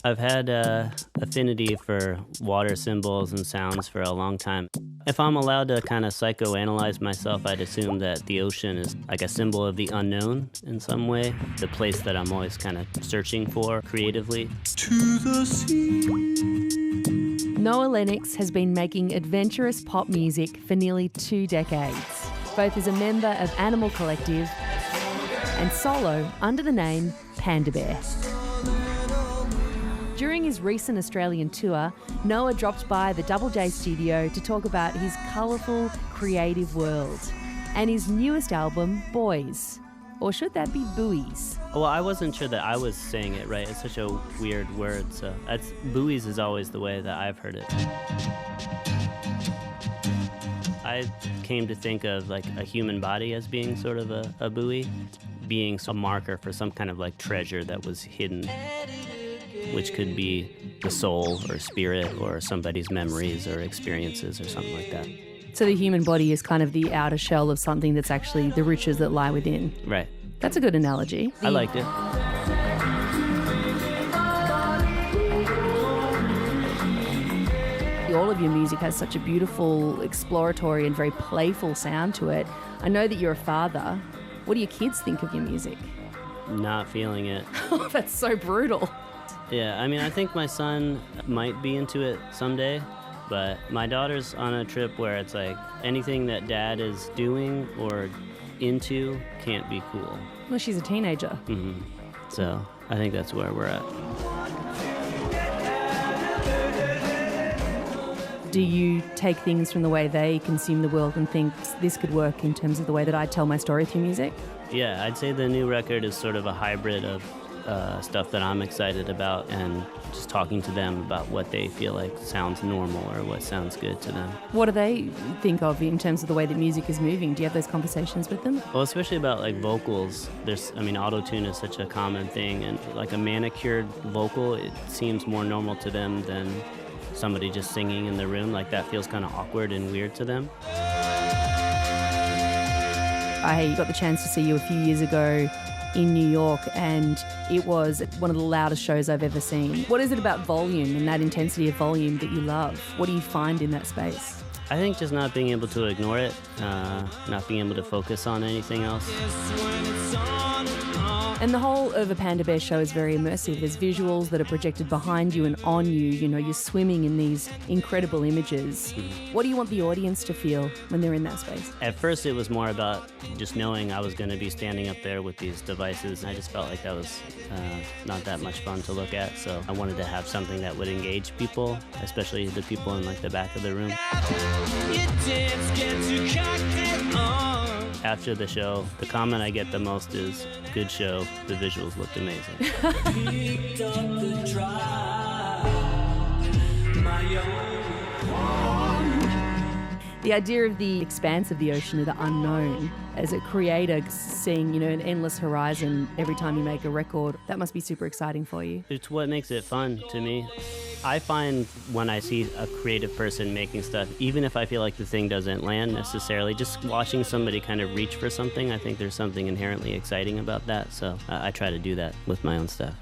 I've had affinity for water symbols and sounds for a long time. If I'm allowed to kind of psychoanalyze myself, I'd assume that the ocean is like a symbol of the unknown in some way, the place that I'm always kind of searching for creatively. To the sea. Noah Lennox has been making adventurous pop music for nearly 2 decades, both as a member of Animal Collective and solo under the name Panda Bear. During his recent Australian tour, Noah dropped by the Double J studio to talk about his colourful, creative world and his newest album, Boys. Or should that be Buoys? Well, I wasn't sure that I was saying it right. It's such a weird word, so buoys is always the way that I've heard it. I came to think of like a human body as being sort of a buoy, being some marker for some kind of like treasure that was hidden, which could be the soul or spirit or somebody's memories or experiences or something like that. So the human body is kind of the outer shell of something that's actually the riches that lie within. Right. That's a good analogy. I liked it. All of your music has such a beautiful, exploratory and very playful sound to it. I know that you're a father. What do your kids think of your music? Not feeling it. Oh, that's so brutal. Yeah, I mean, I think my son might be into it someday, but my daughter's on a trip where it's like anything that dad is doing or into can't be cool. Well, she's a teenager. Mm-hmm. So I think that's where we're at. Do you take things from the way they consume the world and think this could work in terms of the way that I tell my story through music? Yeah, I'd say the new record is sort of a hybrid of stuff that I'm excited about and just talking to them about what they feel like sounds normal or what sounds good to them. What do they think of in terms of the way that music is moving? Do you have those conversations with them? Well, especially about like vocals. Auto-tune is such a common thing, and like a manicured vocal, it seems more normal to them than somebody just singing in the room. Like that feels kind of awkward and weird to them. I got the chance to see you a few years ago in New York, and it was one of the loudest shows I've ever seen. What is it about volume and that intensity of volume that you love? What do you find in that space? I think just not being able to ignore it, not being able to focus on anything else. And the whole of a Panda Bear show is very immersive. There's visuals that are projected behind you and on you. You know, you're swimming in these incredible images. Mm-hmm. What do you want the audience to feel when they're in that space? At first it was more about just knowing I was going to be standing up there with these devices. I just felt like that was not that much fun to look at, so I wanted to have something that would engage people, especially the people in like the back of the room. After the show, the comment I get the most is, "Good show, the visuals looked amazing." The idea of the expanse of the ocean, or the unknown, as a creator seeing, an endless horizon every time you make a record, that must be super exciting for you. It's what makes it fun to me. I find when I see a creative person making stuff, even if I feel like the thing doesn't land necessarily, just watching somebody kind of reach for something, I think there's something inherently exciting about that. So I try to do that with my own stuff.